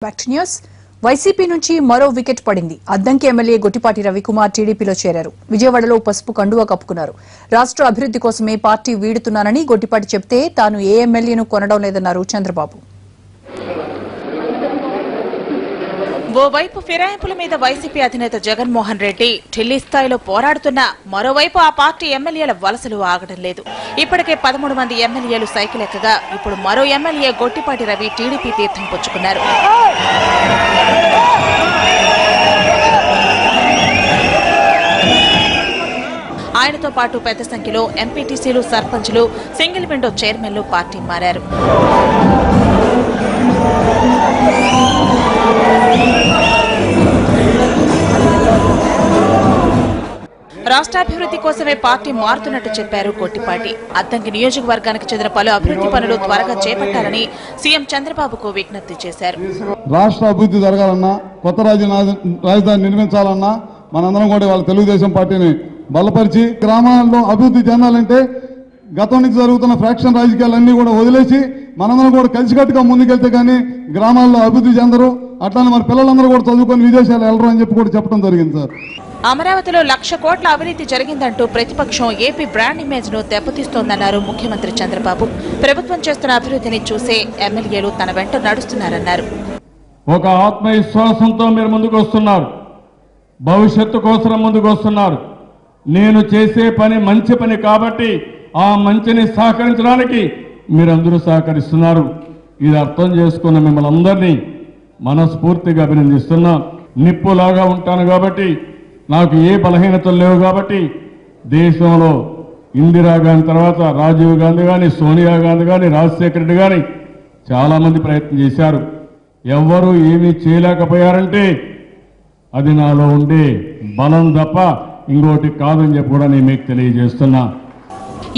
Back to news. YCP నుంచి మరో wicket పడింది. అద్దంకి ఎమ్మెల్యే గొట్టిపాటి రవికుమార్ టీడీపీలో చేరారు. విజయవాడలో పసుపు కండువా కప్పుకున్నారు. రాష్ట్ర అభివృద్ధి కోసమే పార్టీ వీడుతున్నానని గొట్టిపాటి చెప్తే తాను ఏ ఎమ్మెల్యేను కొనడం లేదన్నారు చంద్రబాబు. ఓవైపు ఫిరాయింపుల మీద వైసీపీ అధినేత జగన్మోహన్ రెడ్డి ఢిల్లీ స్థాయిలో పోరాడుతున్నా మరోవైపు ఆ పార్టీ ఎమ్మెల్యేల వలసలు ఆగడం లేదు. ఇప్పటికే 13 మంది ఎమ్మెల్యేలు సైకిల్ ఎక్కగా ఇప్పుడు మరో ఎమ్మెల్యే గొట్టిపాటి రవి టీడీపీ తీర్థం పుచ్చుకున్నారు. ఆయనతో పాటు పెద్ద సంఖ్యలో ఎంపీటీసీలు, సర్పంచ్లు, సింగిల్ విండో చైర్మన్లు పార్టీ మారారు. రాష్ట్రాభివృద్ధి కోసమే పార్టీ మారుతున్నట్టు చెప్పారు గొట్టిపాటి. అద్దంకి నియోజకవర్గానికి చెందిన పలు అభివృద్ధి పనులు త్వరగా చేపట్టాలని సీఎం చంద్రబాబుకు విజ్ఞప్తి చేశారు. రాష్ట్ర అభివృద్ధి జరగాలన్నా, కొత్త రాజధాని నిర్మించాలన్నా మనందరం కూడా వాళ్ళ తెలుగుదేశం పార్టీని బలపరిచి గ్రామాల్లో అభివృద్ధి చెందాలంటే గతం నుంచి జరుగుతున్న ఫ్రాక్షన్ రాజకీయాలన్నీ కూడా వదిలేసి మనందరం కూడా కలిసికట్టుగా ముందుకెళ్తే కానీ గ్రామాల్లో అభివృద్ధి చెందరు. అట్లానే మన పిల్లలందరూ కూడా చదువుకొని విదేశాలు వెళ్ళరు అని చెప్పి కూడా చెప్పడం జరిగింది సార్. అమరావతిలో 1,00,000 కోట్ల అవినీతి జరిగిందంటూ ప్రతిపక్షం ఏపీ బ్రాండ్ ఇమేజ్ ను దెబ్బతీస్తోందన్నారు ముఖ్యమంత్రి చంద్రబాబు. ప్రభుత్వం చేస్తున్న అభివృద్ధిని చూసే ఎమ్మెల్యేలు తన వెంట నడుస్తున్నారన్నారు. ఒక ఆత్మవిశ్వాసంతో మీరు ముందుకు వస్తున్నారు, భవిష్యత్తు కోసం ముందుకు వస్తున్నారు. నేను చేసే పని మంచి పని కాబట్టి ఆ మంచిని సహకరించడానికి మీరందరూ సహకరిస్తున్నారు. ఇది అర్థం చేసుకున్న మిమ్మల్ని అందరినీ మనస్ఫూర్తిగా అభినందిస్తున్నా. నిప్పులాగా ఉంటాను కాబట్టి, నాకు ఏ బలహీనతలు లేవు కాబట్టి దేశంలో ఇందిరాగాంధీ తర్వాత రాజీవ్ గాంధీ కానీ, సోనియా గాంధీ కానీ, రాజశేఖర రెడ్డి కానీ చాలా మంది ప్రయత్నం చేశారు. ఎవ్వరూ ఏమీ చేయలేకపోయారంటే అది నాలో ఉండే బలం తప్ప ఇంకోటి కాదని చెప్పి కూడా నేను మీకు తెలియజేస్తున్నా.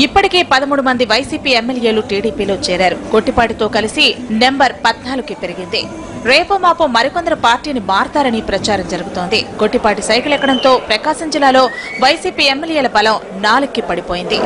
ఇప్పటికే 13 మంది వైసీపీ ఎమ్మెల్యేలు టీడీపీలో చేరారు. గొట్టిపాటితో కలిసి నెంబర్ 14కి పెరిగింది. రేపో మాపో మరికొందరు పార్టీని మారతారని ప్రచారం జరుగుతోంది. గొట్టిపాటి సైకిల్ ఎక్కడంతో ప్రకాశం జిల్లాలో వైసీపీ ఎమ్మెల్యేల బలం 4కి పడిపోయింది.